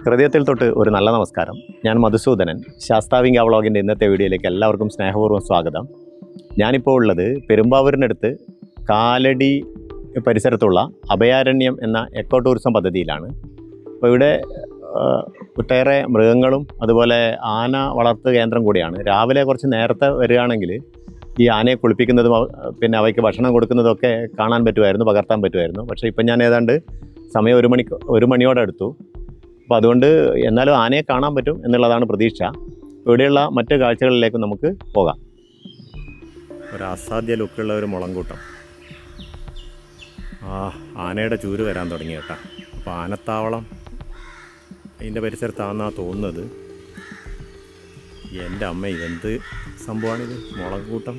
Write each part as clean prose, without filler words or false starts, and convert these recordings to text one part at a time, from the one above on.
ഹൃദയത്തിൽ തൊട്ട് ഒരു നല്ല നമസ്കാരം. ഞാൻ മധുസൂദനൻ. ശാസ്താവിംഗ വ്ളോഗിൻ്റെ ഇന്നത്തെ വീഡിയോയിലേക്ക് എല്ലാവർക്കും സ്നേഹപൂർവ്വം സ്വാഗതം. ഞാനിപ്പോൾ ഉള്ളത് പെരുമ്പാവൂരിനടുത്ത് കാലടി പരിസരത്തുള്ള അഭയാരണ്യം എന്ന എക്കോ ടൂറിസം പദ്ധതിയിലാണ്. അപ്പോൾ ഇവിടെ ഒട്ടേറെ മൃഗങ്ങളും അതുപോലെ ആന വളർത്തു കേന്ദ്രം കൂടിയാണ്. രാവിലെ കുറച്ച് നേരത്തെ വരികയാണെങ്കിൽ ഈ ആനയെ കുളിപ്പിക്കുന്നതും പിന്നെ അവയ്ക്ക് ഭക്ഷണം കൊടുക്കുന്നതൊക്കെ കാണാൻ പറ്റുമായിരുന്നു, പകർത്താൻ പറ്റുമായിരുന്നു. പക്ഷേ ഇപ്പം ഞാൻ ഏതാണ്ട് സമയം ഒരു മണിയോടെ അടുത്തു. അപ്പോൾ അതുകൊണ്ട് എന്നാലും ആനയെ കാണാൻ പറ്റും എന്നുള്ളതാണ് പ്രതീക്ഷ. ഇവിടെയുള്ള മറ്റ് കാഴ്ചകളിലേക്ക് നമുക്ക് പോകാം. ഒരു അസാധ്യ ലുക്കുള്ള ഒരു മുളങ്കൂട്ടം. ആനയുടെ ചൂര് വരാൻ തുടങ്ങി കേട്ടോ. അപ്പോൾ ആനത്താവളം അതിൻ്റെ പരിസരത്താണെന്നാണ് തോന്നുന്നത്. എൻ്റെ അമ്മ, ഇതെന്ത് സംഭവമാണിത്? മുളങ്കൂട്ടം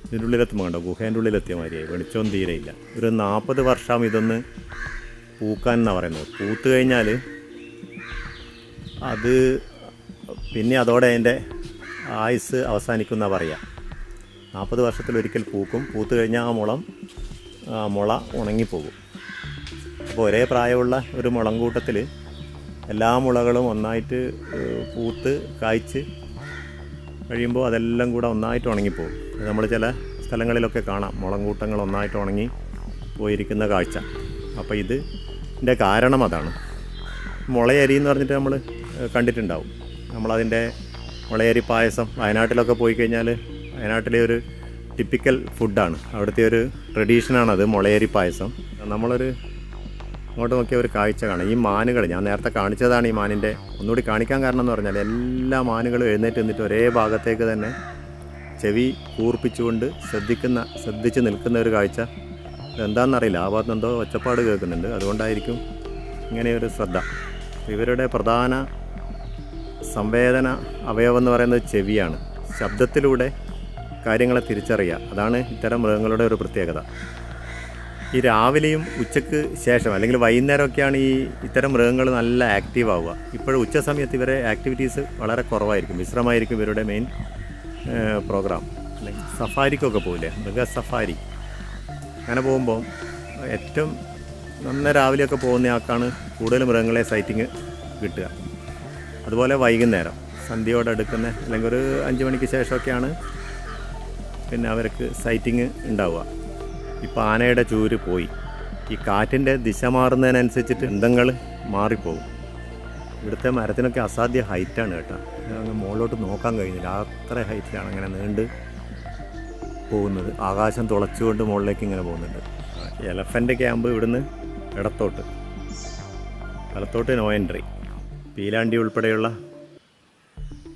ഇതിൻ്റെ ഉള്ളിലെത്തുമ്പോൾ കണ്ടോ, ഗുഹേൻ്റെ ഉള്ളിലെത്തിയ മാതിരിയായി. വെളിച്ചവും തീരെയില്ല. ഒരു 40 വർഷം ഇതൊന്ന് പൂക്കാൻ എന്നാണ് പറയുന്നത്. പൂത്ത് കഴിഞ്ഞാൽ അത് പിന്നെ അതോടെ അതിൻ്റെ ആയുസ് അവസാനിക്കുന്ന പറയുക. 40 വർഷത്തിലൊരിക്കൽ പൂക്കും. പൂത്ത് കഴിഞ്ഞാൽ ആ മുള ഉണങ്ങിപ്പോകും. അപ്പോൾ ഒരേ പ്രായമുള്ള ഒരു മുളങ്കൂട്ടത്തിൽ എല്ലാ മുളകളും ഒന്നായിട്ട് പൂത്ത് കായ്ച്ച് കഴിയുമ്പോൾ അതെല്ലാം കൂടെ ഒന്നായിട്ട് ഉണങ്ങിപ്പോകും. നമ്മൾ ചില സ്ഥലങ്ങളിലൊക്കെ കാണാം മുളങ്കൂട്ടങ്ങൾ ഒന്നായിട്ട് ഉണങ്ങി പോയിരിക്കുന്ന കാഴ്ച. അപ്പോൾ ഇതിൻ്റെ കാരണം അതാണ്. മുളയരി എന്ന് പറഞ്ഞിട്ട് നമ്മൾ കണ്ടിട്ടുണ്ടാവും. നമ്മളതിൻ്റെ മുളയരി പായസം വയനാട്ടിലൊക്കെ പോയി കഴിഞ്ഞാൽ വയനാട്ടിലെ ഒരു ടിപ്പിക്കൽ ഫുഡാണ്, അവിടുത്തെ ഒരു ട്രഡീഷനാണത്, മുളയരി പായസം. നമ്മളൊരു അങ്ങോട്ട് നോക്കിയ ഒരു കാഴ്ച കാണാം. ഈ മാനുകൾ ഞാൻ നേരത്തെ കാണിച്ചതാണ്. ഈ മാനിൻ്റെ ഒന്നുകൂടി കാണിക്കാൻ കാരണം എന്ന് പറഞ്ഞാൽ എല്ലാ മാനുകളും എഴുന്നേറ്റ് നിന്നിട്ട് ഒരേ ഭാഗത്തേക്ക് തന്നെ ചെവി കൂർപ്പിച്ചുകൊണ്ട് ശ്രദ്ധിച്ച് നിൽക്കുന്ന ഒരു കാഴ്ച. ഇതെന്താണെന്നറിയില്ല, ആ ഭാഗത്ത് എന്തോ ഒച്ചപ്പാട് കേൾക്കുന്നുണ്ട്, അതുകൊണ്ടായിരിക്കും ഇങ്ങനെയൊരു ശ്രദ്ധ. ഇവരുടെ പ്രധാന സംവേദന അവയവം എന്ന് പറയുന്നത് ചെവിയാണ്. ശബ്ദത്തിലൂടെ കാര്യങ്ങളെ തിരിച്ചറിയുക, അതാണ് ഇത്തരം മൃഗങ്ങളുടെ ഒരു പ്രത്യേകത. ഈ രാവിലെയും ഉച്ചയ്ക്ക് ശേഷം അല്ലെങ്കിൽ വൈകുന്നേരമൊക്കെയാണ് ഇത്തരം മൃഗങ്ങൾ നല്ല ആക്റ്റീവ് ആവുക. ഇപ്പോഴും ഉച്ച സമയത്ത് ഇവരെ ആക്ടിവിറ്റീസ് വളരെ കുറവായിരിക്കും, വിശ്രമമായിരിക്കും ഇവരുടെ മെയിൻ പ്രോഗ്രാം. അല്ലെങ്കിൽ സഫാരിക്കൊക്കെ പോകില്ലേ, മൃഗ സഫാരി. അങ്ങനെ പോകുമ്പോൾ ഏറ്റവും രാവിലെയൊക്കെ പോകുന്ന ആൾക്കാണ് കൂടുതൽ മൃഗങ്ങളെ സൈറ്റിങ് കിട്ടുക. അതുപോലെ വൈകുന്നേരം സന്ധ്യയോടെ അടുക്കുന്ന അല്ലെങ്കിൽ ഒരു 5 മണിക്ക് ശേഷമൊക്കെയാണ് പിന്നെ അവർക്ക് സൈറ്റിങ് ഉണ്ടാവുക. ഇപ്പോൾ ആനയുടെ ചൂര് പോയി. ഈ കാറ്റിൻ്റെ ദിശ മാറുന്നതിനനുസരിച്ചിട്ട് ബന്ധങ്ങൾ മാറിപ്പോകും. ഇവിടുത്തെ മരത്തിനൊക്കെ അസാധ്യ ഹൈറ്റാണ് കേട്ടോ. മുകളിലോട്ട് നോക്കാൻ കഴിയുന്നില്ല, അത്ര ഹൈറ്റിലാണ് അങ്ങനെ നീണ്ട് പോകുന്നത്. ആകാശം തുളച്ചുകൊണ്ട് മുകളിലേക്ക് ഇങ്ങനെ പോകുന്നുണ്ട്. എലഫൻ്റ് ക്യാമ്പ് ഇവിടുന്ന് വലത്തോട്ട് നോ എൻട്രി. പീലാണ്ടി ഉൾപ്പെടെയുള്ള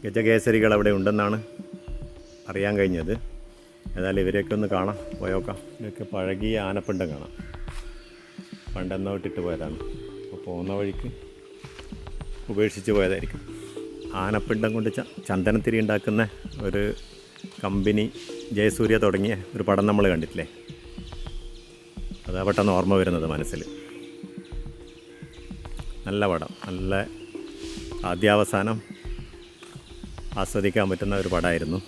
ഗജകേസരികൾ അവിടെ ഉണ്ടെന്നാണ് അറിയാൻ കഴിഞ്ഞത്. ഏതായാലും ഇവരെയൊക്കെ ഒന്ന് കാണാം, പോയോക്കാം. ഇതൊക്കെ പഴകിയ ആനപ്പിണ്ടം കാണാം, പണ്ടെന്നോ ഇട്ടിട്ട് പോയതാണ്. അപ്പോൾ പോകുന്ന വഴിക്ക് ഉപേക്ഷിച്ച് പോയതായിരിക്കും. ആനപ്പിണ്ടം കൊണ്ട് ചന്ദനത്തിരി ഉണ്ടാക്കുന്ന ഒരു കമ്പനി ജയസൂര്യ തുടങ്ങിയ ഒരു പടം നമ്മൾ കണ്ടിട്ടില്ലേ, അതാ പെട്ടെന്ന് ഓർമ്മ വരുന്നത് മനസ്സിൽ. നല്ല പടം, നല്ല ആദ്യാവസാനം ആസ്വദിക്കാൻ പറ്റുന്ന ഒരു പടമായിരുന്നു.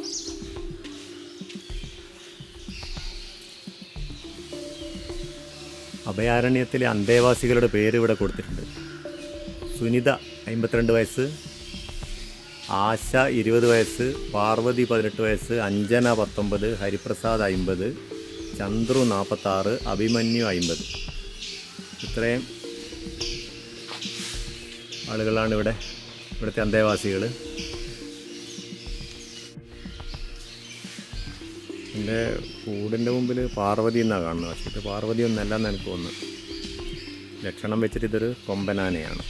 അഭയാരണ്യത്തിലെ അന്തേവാസികളുടെ പേര് ഇവിടെ കൊടുത്തിട്ടുണ്ട്. സുനിത 52 വയസ്സ്, ആശ 20 വയസ്സ്, പാർവതി 18 വയസ്സ്, അഞ്ജന 19, ഹരിപ്രസാദ് 50, ചന്ദ്രു 46, അഭിമന്യു 50. ഇത്രയും ആളുകളാണ് ഇവിടുത്തെ അന്തേവാസികൾ. എൻ്റെ കൂടിൻ്റെ മുമ്പിൽ പാർവതി എന്നാണ് കാണുന്നത്, പക്ഷേ ഇത് പാർവതി ഒന്നല്ലെന്ന് എനിക്ക് തോന്നുന്നു. ലക്ഷണം വെച്ചിട്ട് ഇതൊരു കൊമ്പനാനയാണ്.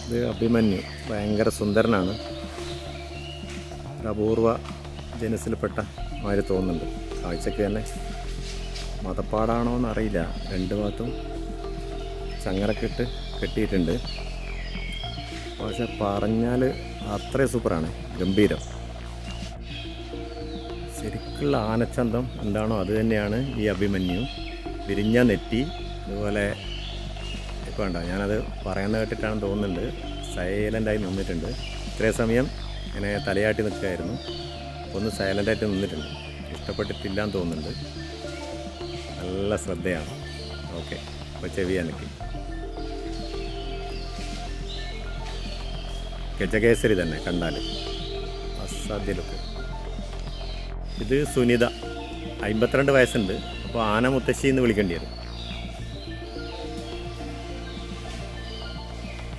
ഇത് അഭിമന്യു ഭയങ്കര സുന്ദരനാണ്. അപൂർവ ജനസിൽപ്പെട്ട മാതിരി തോന്നുന്നുണ്ട്. കാഴ്ചക്ക് തന്നെ മതപ്പാടാണോ എന്നറിയില്ല. രണ്ട് ഭാഗത്തും ചങ്ങലൊക്കെ ഇട്ട് കെട്ടിയിട്ടുണ്ട്. പക്ഷെ പറഞ്ഞാൽ അത്രയും സൂപ്പറാണ്, ഗംഭീരം. ശരിക്കുള്ള ആനച്ചന്തം എന്താണോ അത് തന്നെയാണ് ഈ അഭിമന്യു. വിരിഞ്ഞ നെറ്റി, അതുപോലെ ഇപ്പോൾ ഉണ്ടോ, ഞാനത് പറയുന്നത് കേട്ടിട്ടാണെന്ന് തോന്നുന്നുണ്ട്, സൈലൻ്റായി നിന്നിട്ടുണ്ട്. ഇത്രയും സമയം ഇങ്ങനെ തലയാട്ടി നിൽക്കുകയായിരുന്നു, ഒന്ന് സൈലൻ്റായിട്ട് നിന്നിട്ടുണ്ട്. ഇഷ്ടപ്പെട്ടിട്ടില്ലാന്ന് തോന്നുന്നുണ്ട്. നല്ല ശ്രദ്ധയാണ്. ഓക്കെ, ഇപ്പോൾ ചെവി അനക്കി. ഗജകേസരി തന്നെ കണ്ടാൽ അസാധ്യ ലുക്ക്. ഇത് സുനിത, 52 വയസ്സുണ്ട്. അപ്പോൾ ആന മുത്തശ്ശി എന്ന് വിളിക്കേണ്ടി വരും.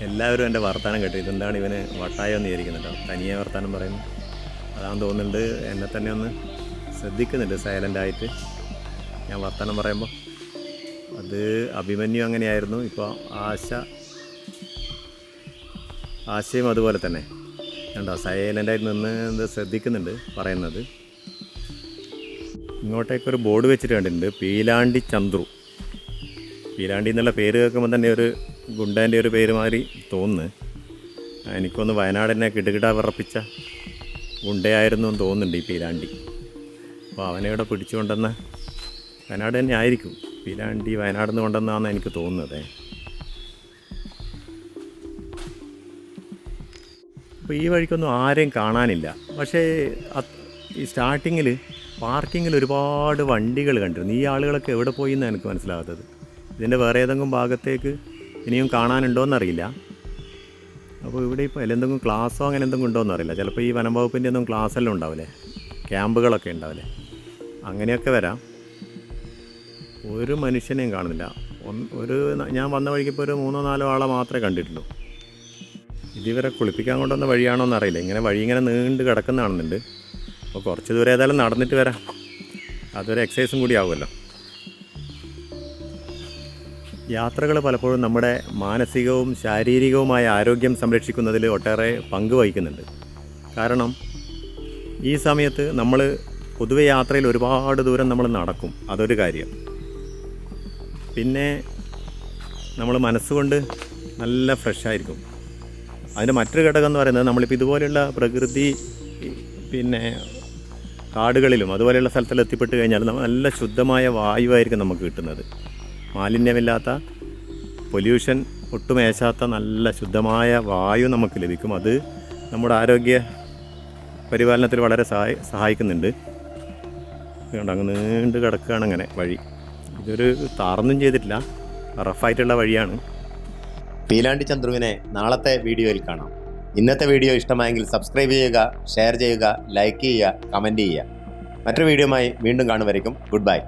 എല്ലാവരും എൻ്റെ വർത്തമാനം കേട്ടു. ഇതെന്താണ് ഇവന് വട്ടായോ എന്ന് വിചാരിക്കുന്നുണ്ടോ? തനിയെ വർത്തമാനം പറയുന്നു. അതാണെന്ന് തോന്നുന്നുണ്ട്. എന്നെ തന്നെ ഒന്ന് ശ്രദ്ധിക്കുന്നുണ്ട് സൈലൻ്റായിട്ട് ഞാൻ വർത്തമാനം പറയുമ്പോൾ. അത് അഭിമന്യു അങ്ങനെയായിരുന്നു. ഇപ്പോൾ ആശയും അതുപോലെ തന്നെ കണ്ടോ, സൈലൻ്റായിട്ട് നിന്ന് ഇത് ശ്രദ്ധിക്കുന്നുണ്ട് പറയുന്നത്. ഇങ്ങോട്ടേക്കൊരു ബോർഡ് വെച്ചിട്ട് കണ്ടിട്ടുണ്ട്, പീലാണ്ടി ചന്ദ്രു. പീലാണ്ടി എന്നുള്ള പേര് കേൾക്കുമ്പോൾ തന്നെ ഒരു ഗുണ്ടേൻ്റെ ഒരു പേര് മാതിരി തോന്നുന്നു. എനിക്കൊന്ന് വയനാട് തന്നെ കിടുകിട വിറപ്പിച്ച ഗുണ്ടയായിരുന്നു എന്ന് തോന്നുന്നുണ്ട് ഈ പീലാണ്ടി. അപ്പോൾ അവനെ ഇവിടെ പിടിച്ചുകൊണ്ടെന്ന് വയനാട് തന്നെ ആയിരിക്കും. പീലാണ്ടി വയനാട് നിന്ന് കൊണ്ടെന്നാണ് എനിക്ക് തോന്നുന്നത്. അപ്പോൾ ഈ വഴിക്കൊന്നും ആരെയും കാണാനില്ല. പക്ഷേ ഈ സ്റ്റാർട്ടിങ്ങിൽ പാർക്കിങ്ങിൽ ഒരുപാട് വണ്ടികൾ കണ്ടിരുന്നു. ഈ ആളുകളൊക്കെ എവിടെ പോയി എന്നാണ് എനിക്ക് മനസ്സിലാകാത്തത്. ഇതിൻ്റെ വേറെ ഏതെങ്കിലും ഭാഗത്തേക്ക് ഇനിയും കാണാനുണ്ടോയെന്നറിയില്ല. അപ്പോൾ ഇവിടെ ഇപ്പോൾ എന്തെങ്കിലും ക്ലാസ്സോ അങ്ങനെ എന്തെങ്കിലും ഉണ്ടോയെന്ന് അറിയില്ല. ചിലപ്പോൾ ഈ വനം വകുപ്പിൻ്റെ ഒന്നും ക്ലാസ്സെല്ലാം ഉണ്ടാവില്ലേ, ക്യാമ്പുകളൊക്കെ ഉണ്ടാവില്ലേ, അങ്ങനെയൊക്കെ വരാം. ഒരു മനുഷ്യനെയും കാണുന്നില്ല. ഞാൻ വന്ന വഴിക്കിപ്പോൾ ഒരു 3-4 ആളെ മാത്രമേ കണ്ടിട്ടുള്ളൂ. ഇതിവരെ കുളിപ്പിക്കാൻ കൊണ്ടുവന്ന വഴിയാണോ എന്നറിയില്ല. വഴി ഇങ്ങനെ നീണ്ട് കിടക്കുന്ന കാണുന്നുണ്ട്. അപ്പോൾ കുറച്ച് ദൂരം ഏതായാലും നടന്നിട്ട് വരാം. അതൊരു എക്സസൈസും കൂടി ആവുമല്ലോ. യാത്രകൾ പലപ്പോഴും നമ്മുടെ മാനസികവും ശാരീരികവുമായ ആരോഗ്യം സംരക്ഷിക്കുന്നതിൽ ഒട്ടേറെ പങ്ക് വഹിക്കുന്നുണ്ട്. കാരണം ഈ സമയത്ത് നമ്മൾ പൊതുവെ യാത്രയിൽ ഒരുപാട് ദൂരം നമ്മൾ നടക്കും, അതൊരു കാര്യം. പിന്നെ നമ്മൾ മനസ്സുകൊണ്ട് നല്ല ഫ്രഷായിരിക്കും. അതിൻ്റെ മറ്റൊരു ഘടകം എന്ന് പറയുന്നത്, നമ്മളിപ്പോൾ ഇതുപോലെയുള്ള പ്രകൃതി പിന്നെ കാടുകളിലും അതുപോലെയുള്ള സ്ഥലത്തെല്ലാം എത്തിപ്പെട്ട് കഴിഞ്ഞാൽ നല്ല ശുദ്ധമായ വായുവായിരിക്കും നമുക്ക് കിട്ടുന്നത്. മാലിന്യമില്ലാത്ത, പൊല്യൂഷൻ ഒട്ടും ഏശാത്ത നല്ല ശുദ്ധമായ വായു നമുക്ക് ലഭിക്കും. അത് നമ്മുടെ ആരോഗ്യ പരിപാലനത്തിൽ വളരെ സഹായിക്കുന്നുണ്ട്. അങ്ങ് നീണ്ട് കിടക്കുകയാണ് അങ്ങനെ വഴി. ഇതൊരു താറൊന്നും ചെയ്തിട്ടില്ല, റഫായിട്ടുള്ള വഴിയാണ്. പീലാണ്ടി ചന്ദ്രുവിനെ നാളത്തെ വീഡിയോയിൽ കാണാം. ഇന്നത്തെ വീഡിയോ ഇഷ്ടമായെങ്കിൽ സബ്സ്ക്രൈബ് ചെയ്യുക, ഷെയർ ചെയ്യുക, ലൈക്ക് ചെയ്യുക, കമൻറ്റ് ചെയ്യുക. മറ്റൊരു വീഡിയോയുമായി വീണ്ടും കാണും വരയ്ക്കും ഗുഡ് ബൈ.